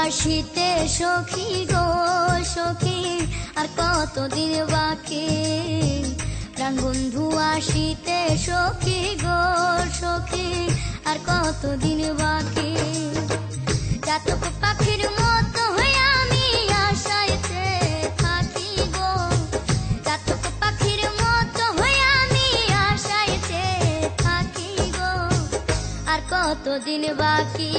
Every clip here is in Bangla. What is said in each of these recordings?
আসিতে সখী গো সখী, আর কতদিন বাকি। প্রাণ বন্ধু আসিতে সখী গো সখী, আর কতদিন বাকি। চাতক পাখির মতো হয়ে আমি আশাইতে থাকি গো, চাতক পাখির মতো হয়ে আমি আশাইতে থাকি গো, আর কতদিন বাকি।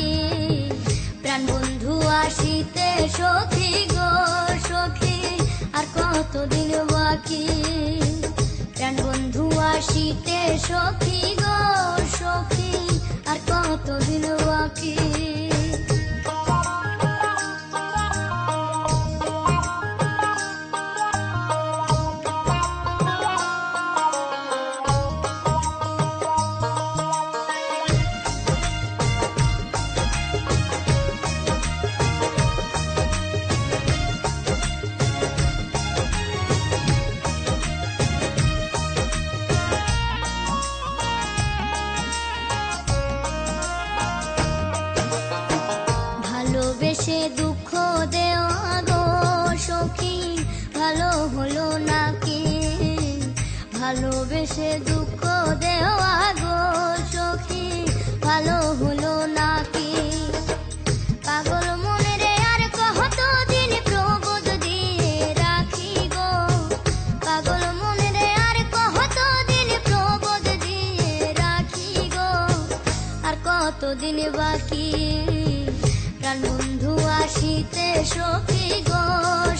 প্রাণ বন্ধু আসিতে সখী গো সখী, আর কতদিন বাকি। প্রাণ বন্ধু আসিতে সখী গো সখী, আর কতদিন বাকি। ভালোবেসে দুঃখ দেওয়া গো সখী, ভালো হলো নাকি। ভালোবেসে দুঃখ দেওয়া গো সখী, ভালো হলো নাকি। পাগল মনে রে আর কতদিন প্রবোধ দিয়ে রাখি গো, পাগল মনে রে আর কতদিন প্রবোধ দিয়ে রাখি গো, আর কতদিন বাকি। প্রাণ বন্ধু আসিতে সখী গো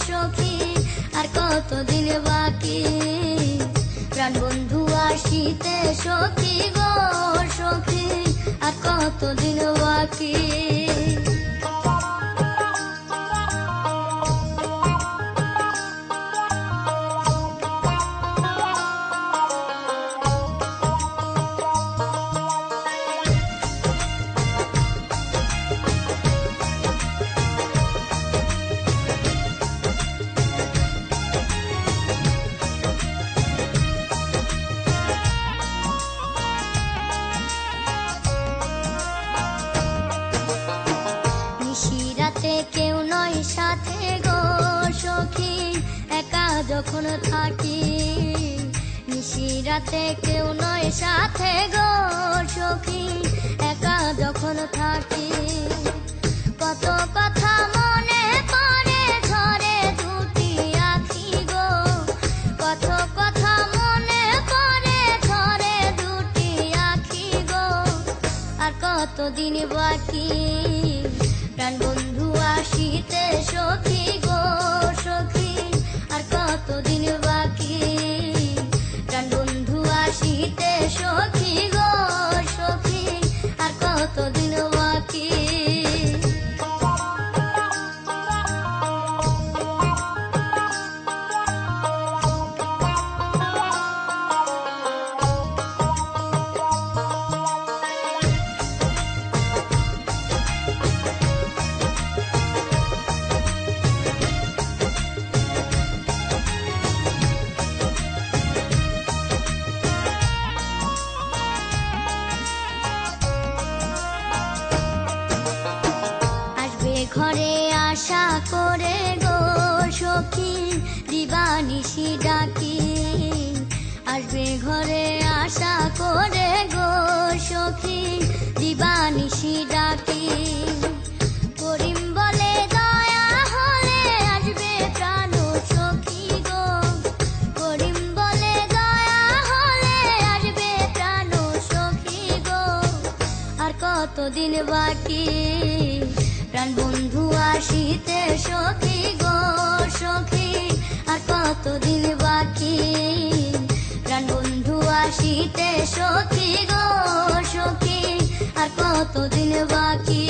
সখী, আর কতদিন বাকি। প্রাণ বন্ধু আসিতে সখী গো সখী, আর কতদিন বাকি। নিশিরাতে কেউ নয় সাথে গো সখী, একা যখন থাকি। নিশিরাতে কেউ নয় সাথে গো সখী, একা যখন থাকি। কত কথা মনে পড়ে ঝরে দুটি আখি গো, কত কথা মনে পড়ে ঝরে দুটি আখি গো, আর কতদিন বাকি। প্রাণ বন্ধু আসিতে সখী গো সখী, আর কতদিন বাকি। প্রাণ বন্ধু আসিতে সখী গো সখী, আর কতদিন বাকি। ঘরে আশা করে গো সখী, দিবানিশি ডাকি। আসবে ঘরে আশা করে গো সখী, দিবানিশি ডাকি। করিম বলে দয়া হলে আসবে প্রাণ সখী গো, করিম বলে দয়া হলে আসবে প্রাণ সখী গো, আর কতদিন বাকি। প্রাণ বন্ধু আসিতে সখী গো সখী, আর কতদিন বাকি। প্রাণ বন্ধু আসিতে সখী গো সখী, আর কতদিন বাকি।